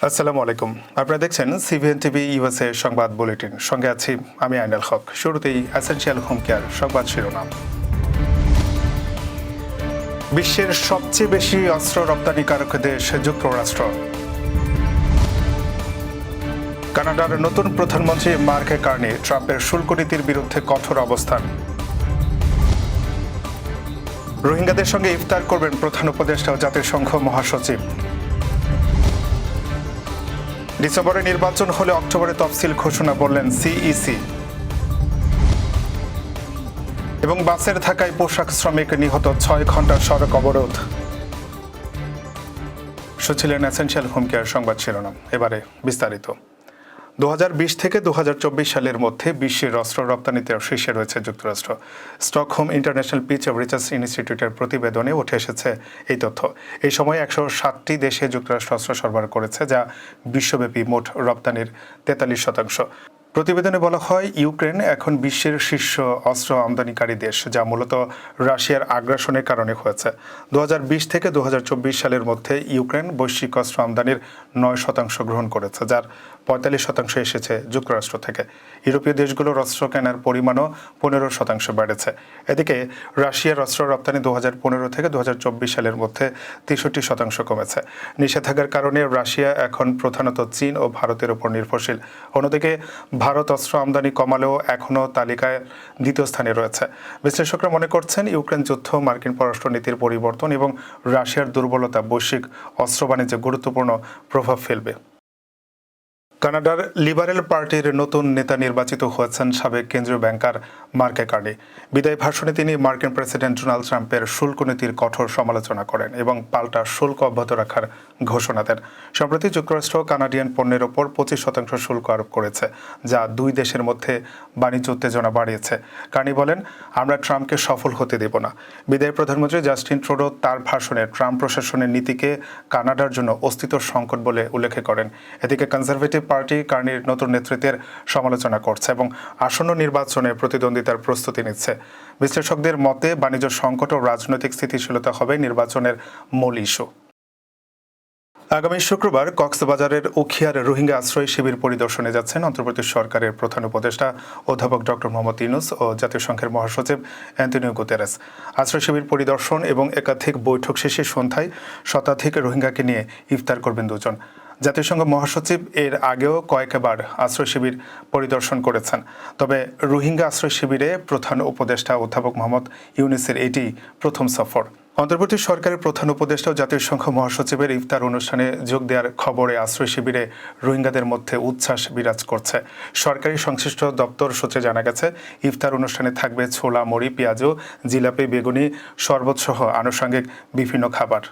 আসসালামু আলাইকুম। আপনারা দেখছেন সিভিএন টিভি ইউএসএ সংবাদ বুলেটিন। সঙ্গে আছি আমি আইনাল হক। শুরুতেই এসেনশিয়াল হোম কেয়ার সংবাদ শিরোনাম। বিশ্বের সবচেয়ে বেশি অস্ত্র রপ্তানিকারক দেশ যুক্তরাষ্ট্র। কানাডার নতুন প্রধানমন্ত্রী মার্ক কার্নি ট্রাম্পের শুল্ক নীতির বিরুদ্ধে কঠোর অবস্থান। রোহিঙ্গাদের সঙ্গে ইফতার করবেন প্রধান উপদেষ্টা ও জাতিসংঘ মহাসচিব। ডিসেম্বরে নির্বাচন হলে অক্টোবরে তফসিল ঘোষণা বললেন সিইসি। এবং বাসের ধাক্কায় পোশাক শ্রমিক নিহত, 6 ঘন্টার সড়ক অবরোধ। শুনছিলেন এসেনশিয়াল হোম কেয়ার সংবাদ শিরোনাম। এবারে বিস্তারিত। 2020 থেকে 2024 সালের মধ্যে বিশ্বের অস্ত্র রপ্তানিতে শীর্ষে রয়েছে যুক্তরাষ্ট্র। Stockholm International Peace of Research ইনস্টিটিউটের প্রতিবেদনে উঠে এসেছে এই তথ্য। এই সময় 160টি দেশে যুক্তরাষ্ট্র অস্ত্র সরবরাহ করেছে, যা বিশ্বব্যাপী মোট রপ্তানির 43%। প্রতিবেদনে বলা হয়, ইউক্রেন এখন বিশ্বের শীর্ষ অস্ত্র আমদানিকারী দেশ, যা মূলত রাশিয়ার আগ্রাসনের কারণে হয়েছে। 2020 থেকে 2024 সালের মধ্যে ইউক্রেন বৈশ্বিক অস্ত্র আমদানির 9% গ্রহণ করেছে, যার 45% এসেছে যুক্তরাষ্ট্র থেকে। ইউরোপীয় দেশগুলোর অস্ত্র কেনার পরিমাণও 15% বেড়েছে। এদিকে রাশিয়ার অস্ত্র রপ্তানি 2015 থেকে 2024 সালের মধ্যে 63% কমেছে। নিষেধাজ্ঞার কারণে রাশিয়া এখন প্রধানত চীন ও ভারতের উপর নির্ভরশীল। অন্যদিকে ভারত অস্ত্র আমদানি কমালেও এখনও তালিকায় দ্বিতীয় স্থানে রয়েছে। বিশ্লেষকরা মনে করছেন, ইউক্রেন যুদ্ধ, মার্কিন পররাষ্ট্রনীতির পরিবর্তন এবং রাশিয়ার দুর্বলতা বৈশ্বিক অস্ত্র বাণিজ্যে গুরুত্বপূর্ণ প্রভাব ফেলবে। কানাডার লিবারেল পার্টির নতুন নেতা নির্বাচিত হয়েছেন সাবেক কেন্দ্রীয় ব্যাংকার মার্ক কার্নি। বিদায়ী ভাষণে তিনি মার্কিন প্রেসিডেন্ট ডোনাল্ড ট্রাম্পের শুল্ক নীতির কঠোর সমালোচনা করেন এবং পাল্টা শুল্ক অব্যাহত রাখার ঘোষণা দেন। সম্প্রতি যুক্তরাষ্ট্র কানাডিয়ান পণ্যের ওপর 25% শুল্ক আরোপ করেছে, যা দুই দেশের মধ্যে বাণিজ্য উত্তেজনা বাড়িয়েছে। কার্নি বলেন, আমরা ট্রাম্পকে সফল হতে দেব না। বিদায়ী প্রধানমন্ত্রী জাস্টিন ট্রুডো তার ভাষণে ট্রাম্প প্রশাসনের নীতিকে কানাডার জন্য অস্তিত্ব সংকট বলে উল্লেখ করেন। এদিকে কনজারভেটিভ পার্টি কার্নির নতুন নেতৃত্বের সমালোচনা করছে এবং আসন্ন নির্বাচনে প্রতিদ্বন্দ্বিতার প্রস্তুতি নিচ্ছে। বিশ্লেষকদের মতে, বাণিজ্য সংকট ও রাজনৈতিক স্থিতিশীলতা হবে নির্বাচনের মূল ইস্যু। আগামী শুক্রবার কক্সবাজারের উখিয়ার রোহিঙ্গা আশ্রয় শিবির পরিদর্শনে যাচ্ছেন অন্তর্বর্তী সরকারের প্রধান উপদেষ্টা অধ্যাপক ডক্টর মোহাম্মদ ইউনূস ও জাতিসংঘের মহাসচিব অ্যান্টনিও গুতেরেস। আশ্রয় শিবির পরিদর্শন এবং একাধিক বৈঠক শেষে সন্ধ্যায় শতাধিক রোহিঙ্গাকে নিয়ে ইফতার করবেন দুজন। জাতিসংঘ মহাসচিব এর আগেও কয়েকবার আশ্রয় শিবির পরিদর্শন করেছেন, তবে রোহিঙ্গা আশ্রয় শিবিরে প্রধান উপদেষ্টা অধ্যাপক মোহাম্মদ ইউনূসের এটি প্রথম সফর। অন্তর্বর্তী সরকারের প্রধান উপদেষ্টা ও জাতিসংঘ মহাসচিবের ইফতার অনুষ্ঠানে যোগ দেওয়ার খবরে আশ্রয় শিবিরে রোহিঙ্গাদের মধ্যে উচ্ছ্বাস বিরাজ করছে। সরকারি সংশ্লিষ্ট দপ্তর সূত্রে জানা গেছে, ইফতার অনুষ্ঠানে থাকবে ছোলা, মুড়ি, পেঁয়াজু, জিলাপি, বেগুনি, শরবত সহ আনুষঙ্গিক বিভিন্ন খাবার।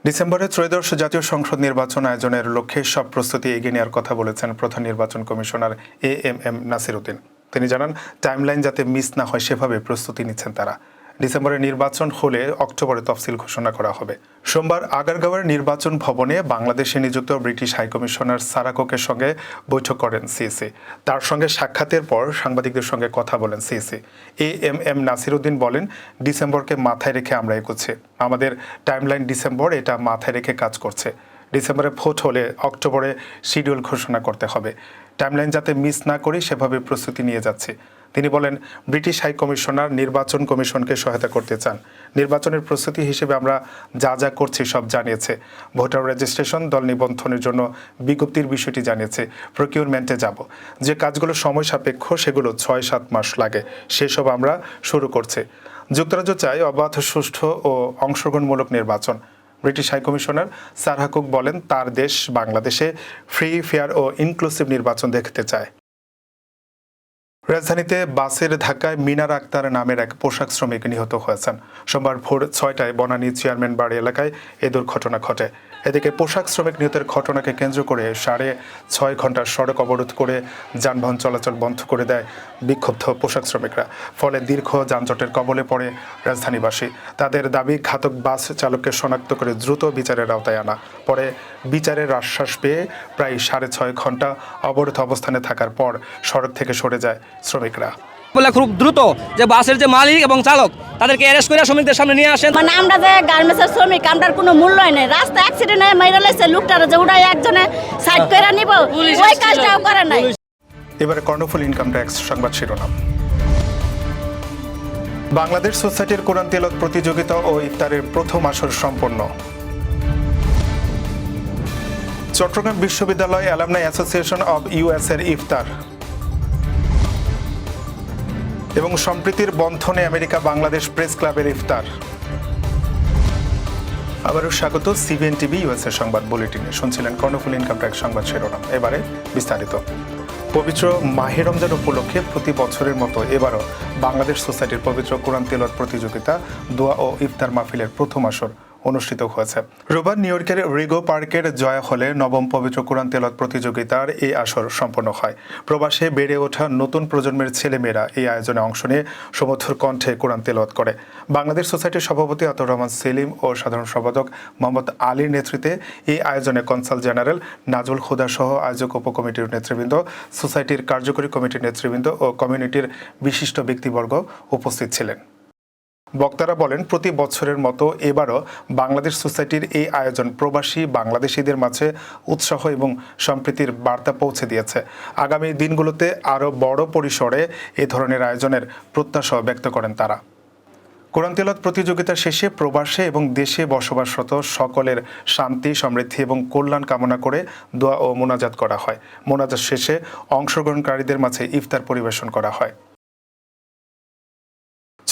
ডিসেম্বরে ত্রয়োদশ জাতীয় সংসদ নির্বাচন আয়োজনের লক্ষ্যে সব প্রস্তুতি এগিয়ে নেওয়ার কথা বলেছেন প্রধান নির্বাচন কমিশনার এএমএম নাসির উদ্দিন। তিনি জানান, টাইমলাইন যাতে মিস না হয় সেভাবে প্রস্তুতি নিচ্ছেন তারা। ডিসেম্বরে নির্বাচন হলে অক্টোবরে তফসিল ঘোষণা করা হবে। সোমবার আগারগাঁওয়ের নির্বাচন ভবনে বাংলাদেশে নিযুক্ত ব্রিটিশ হাইকমিশনার সারা কুকের সঙ্গে বৈঠক করেন সিইসি। তার সঙ্গে সাক্ষাতের পর সাংবাদিকদের সঙ্গে কথা বলেন সিইসি। এএমএম নাসির উদ্দিন বলেন, ডিসেম্বরকে মাথায় রেখে আমরা এগোচ্ছি। আমাদের টাইমলাইন ডিসেম্বর, এটা মাথায় রেখে কাজ করছে। ডিসেম্বরে ভোট হলে অক্টোবরে শিডিউল ঘোষণা করতে হবে। টাইমলাইন যাতে মিস না করি সেভাবে প্রস্তুতি নিয়ে যাচ্ছি। তিনি বলেন, ব্রিটিশ হাই কমিশনার নির্বাচন কমিশনকে সহায়তা করতে চান। নির্বাচনের প্রস্তুতি হিসেবে আমরা যা যা করছি সব জানিয়েছে। ভোটার রেজিস্ট্রেশন, দল নিবন্ধনের জন্য বিজ্ঞপ্তির বিষয়টি জানিয়েছে। প্রকিউরমেন্টে যাব, যে কাজগুলো সময় সাপেক্ষ সেগুলো 6-7 মাস লাগে, সেসব আমরা শুরু করছি। যুক্তরাজ্য চায় অবাধ, সুষ্ঠু ও অংশগ্রহণমূলক নির্বাচন। ব্রিটিশ হাইকমিশনার সারা কুক বলেন, তার দেশ বাংলাদেশে ফ্রি, ফেয়ার ও ইনক্লুসিভ নির্বাচন দেখতে চায়। রাজধানীতে বাসের ধাক্কায় মিনার আক্তার নামের এক পোশাক শ্রমিক নিহত হয়েছেন। সোমবার ভোর 6টায় বনানী চেয়ারম্যান বাড়ি এলাকায় এ দুর্ঘটনা ঘটে। এদিকে পোশাক শ্রমিক নিহতের ঘটনাকে কেন্দ্র করে 6.5 ঘন্টার সড়ক অবরোধ করে যানবাহন চলাচল বন্ধ করে দেয় বিক্ষুব্ধ পোশাক শ্রমিকরা। ফলে দীর্ঘ যানজটের কবলে পড়ে রাজধানীবাসী। তাদের দাবি, ঘাতক বাস চালককে শনাক্ত করে দ্রুত বিচারের আওতায় আনা। পরে বিচারের আশ্বাস পেয়ে প্রায় 6.5 ঘন্টা অবরোধ অবস্থানে থাকার পর সড়ক থেকে সরে যায় শ্রমিকরা। বলে খুব দ্রুত যে বাসের যে মালিক এবং চালক তাদেরকে অ্যারেস্ট করে শ্রমিকদের সামনে নিয়ে আসেন। মানে আমরা যে গার্মেন্টসের শ্রমিক আমরার কোনো মূল্যই নেই, রাস্তা অ্যাক্সিডেন্ট হয়ে মাইরা লাইছে লোকটারে যে উড়াই একজনে সাইড করে নিব ওই কাজটাও করে নাই। এবারে কর্ণফুল ইনকাম ট্যাক্স সংবাদ শিরোনাম। বাংলাদেশ সোসাইটির কোরআন তেলাওয়াত প্রতিযোগিতা ও ইফতারের প্রথম আসর সম্পন্ন। চট্টগ্রাম বিশ্ববিদ্যালয় অ্যালামনাই অ্যাসোসিয়েশন অব ইউএস এর ইফতার এবং সম্প্রীতির বন্ধনে আমেরিকা বাংলাদেশ প্রেস ক্লাবের ইফতার। আবারও স্বাগত সিবিএন টিভি ইউএস এর সংবাদ বুলেটিনে। শুনছিলেন কর্ণফুল ইনকাম ট্যাক্স সংবাদ শিরোনাম। এবারে বিস্তারিত। পবিত্র মাহে রমজান উপলক্ষে প্রতি বছরের মতো এবারও বাংলাদেশ সোসাইটির পবিত্র কোরআন তেলাওয়াত প্রতিযোগিতা, দোয়া ও ইফতার মাহফিলের প্রথম আসর অনুষ্ঠিত হয়েছে। রোববার নিউ ইয়র্কের রিগো পার্কের জয়া হলে নবম পবিত্র কোরআন তেলাওয়াত প্রতিযোগিতার এই আসর সম্পন্ন হয়। প্রবাসে বেড়ে ওঠা নতুন প্রজন্মের ছেলেমেয়েরা এই আয়োজনে অংশ নিয়ে সুমধুর কণ্ঠে কোরআন তেলাওয়াত করে। বাংলাদেশ সোসাইটির সভাপতি আতর রহমান সেলিম ও সাধারণ সম্পাদক মোহাম্মদ আলীর নেতৃত্বে এই আয়োজনে কনসাল জেনারেল নাজুল খুদা সহ আয়োজক উপকমিটির নেতৃবৃন্দ, সোসাইটির কার্যকরী কমিটির নেতৃবৃন্দ ও কমিউনিটির বিশিষ্ট ব্যক্তিবর্গ উপস্থিত ছিলেন। বক্তারা বলেন, প্রতি বছরের মতো এবারও বাংলাদেশ সোসাইটির এই আয়োজন প্রবাসী বাংলাদেশিদের মাঝে উৎসাহ এবং সম্প্রীতির বার্তা পৌঁছে দিয়েছে। আগামী দিনগুলোতে আরও বড় পরিসরে এ ধরনের আয়োজনের প্রত্যাশা ব্যক্ত করেন তারা। কোরআন তেলাওয়াত প্রতিযোগিতা শেষে প্রবাসে এবং দেশে বসবাসরত সকলের শান্তি, সমৃদ্ধি এবং কল্যাণ কামনা করে দোয়া ও মোনাজাত করা হয়। মোনাজাত শেষে অংশগ্রহণকারীদের মাঝে ইফতার পরিবেশন করা হয়।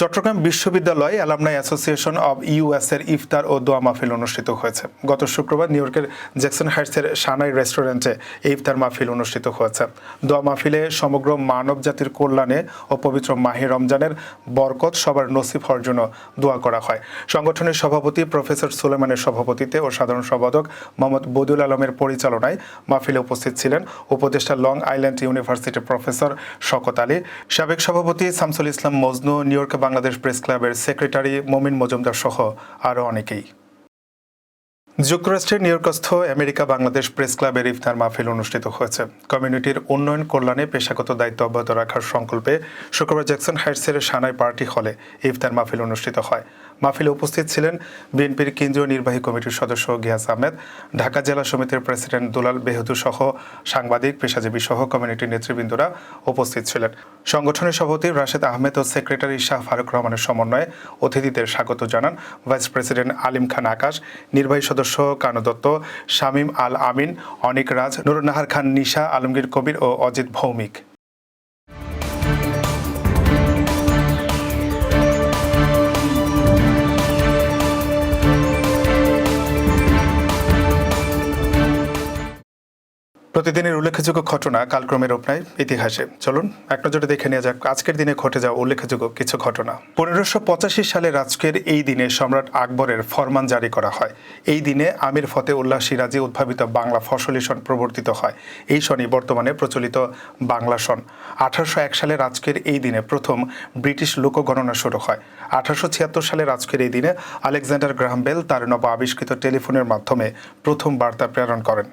চট্টগ্রাম বিশ্ববিদ্যালয় অ্যালামনাই অ্যাসোসিয়েশন অব ইউএস এর ইফতার ও দোয়া মাহফিল অনুষ্ঠিত হয়েছে। গত শুক্রবার নিউ ইয়র্কের জ্যাকসন হাইটসের সানাই রেস্টুরেন্টে এই ইফতার মাহফিল অনুষ্ঠিত হয়েছে। দোয়া মাহফিলে সমগ্র মানব জাতির কল্যাণে ও পবিত্র মাহে রমজানের বরকত সবার নসিব হওয়ার জন্য দোয়া করা হয়। সংগঠনের সভাপতি প্রফেসর সুলেমানের সভাপতিত্বে ও সাধারণ সম্পাদক মোহাম্মদ বদিউল আলমের পরিচালনায় মাহফিলে উপস্থিত ছিলেন উপদেষ্টা লং আইল্যান্ড ইউনিভার্সিটির প্রফেসর শওকত আলী, সাবেক সভাপতি Shamsul Islam Majnu, New York Bangladesh press ক্লাবের সেক্রেটারি মমিন মজুমদার সহ আরও অনেকেই। যুক্তরাষ্ট্রের নিউ ইয়র্কস্থ আমেরিকা বাংলাদেশ প্রেস ক্লাবের ইফতার মাহফিল অনুষ্ঠিত হয়েছে। কমিউনিটির উন্নয়ন কল্যাণে পেশাগত দায়িত্ব অব্যাহত রাখার সংকল্পে শুক্রবার জ্যাকসন হাইটসের সানাই পার্টি হলে ইফতার মাহফিল অনুষ্ঠিত হয়। মাহফিলে উপস্থিত ছিলেন বিএনপির কেন্দ্রীয় নির্বাহী কমিটির সদস্য গিয়াস আহমেদ, ঢাকা জেলা সমিতির প্রেসিডেন্ট দুলাল বেহদু সহ সাংবাদিক, পেশাজীবী সহ কমিউনিটির নেতৃবৃন্দরা উপস্থিত ছিলেন। সংগঠনের সভাপতি রাশেদ আহমেদ ও সেক্রেটারি শাহ ফারুক রহমানের সমন্বয়ে অতিথিদের স্বাগত জানান ভাইস প্রেসিডেন্ট আলিম খান আকাশ, নির্বাহী সদস্য কানু দত্ত, শামীম আল আমিন, অনিক রাজ, নুরুন্নাহার খান নিশা, আলমগীর কবির ও অজিত ভৌমিক। প্রতিদিনের উল্লেখযোগ্য ঘটনা কালক্রমে রূপ নেয় ইতিহাসে। চলুন এক নজরে দেখে নেওয়া যাক আজকের দিনে ঘটে যাওয়া উল্লেখযোগ্য কিছু ঘটনা। 1585 সালের আজকের এই দিনে সম্রাট আকবরের ফরমান জারি করা হয়। এই দিনে আমির ফতে উল্লাহ সিরাজি উদ্ভাবিত বাংলা ফসলি সন প্রবর্তিত হয়। এই সনই বর্তমানে প্রচলিত বাংলা সন। 1801 সালের আজকের এই দিনে প্রথম ব্রিটিশ লোকগণনা শুরু হয়। 1876 সালের আজকের এই দিনে আলেকজান্ডার গ্রাহাম বেল তার নব আবিষ্কৃত টেলিফোনের মাধ্যমে প্রথম বার্তা প্রেরণ করেন।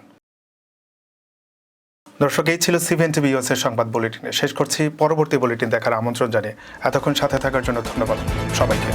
দর্শক, এই ছিল সিবিএন টিভি ইউএস এর সংবাদ বুলেটিনে। শেষ করছি। পরবর্তী বুলেটিন দেখার আমন্ত্রণ জানিয়ে এতক্ষণ সাথে থাকার জন্য ধন্যবাদ সবাইকে।